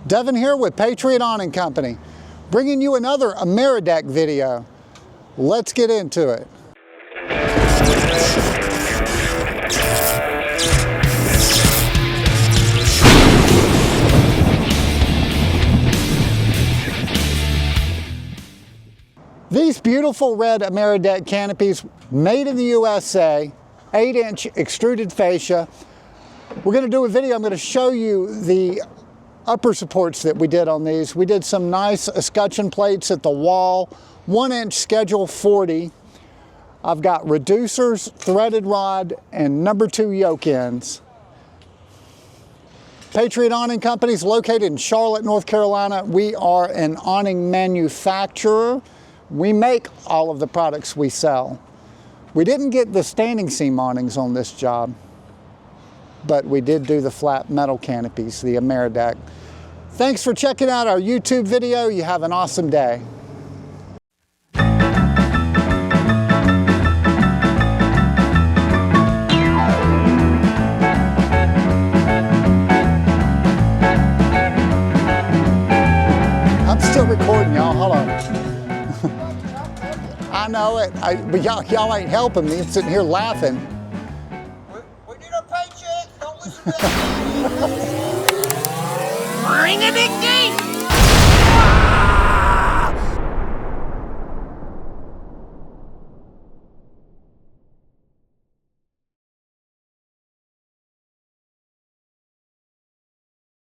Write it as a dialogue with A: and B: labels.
A: Devin here with Patriot Awning Company, bringing you another AmeriDeck video. Let's get into it. These beautiful red AmeriDeck canopies, made in the USA, 8-inch extruded fascia. We're going to do a video. I'm going to show you the upper supports that we did on these. We did some nice escutcheon plates at the wall, 1-inch schedule 40. I've got reducers, threaded rod, and number 2 yoke ends. Patriot Awning Company is located in Charlotte, North Carolina. We are an awning manufacturer. We make all of the products we sell. We didn't get the standing seam awnings on this job, but we did do the flat metal canopies, the AmeriDeck. Thanks for checking out our YouTube video. You have an awesome day. I'm still recording, y'all. Hold on. I know it, but y'all ain't helping me. I'm sitting here laughing.
B: We need a paycheck. Don't listen to that.
C: Ring-a-ding-ding!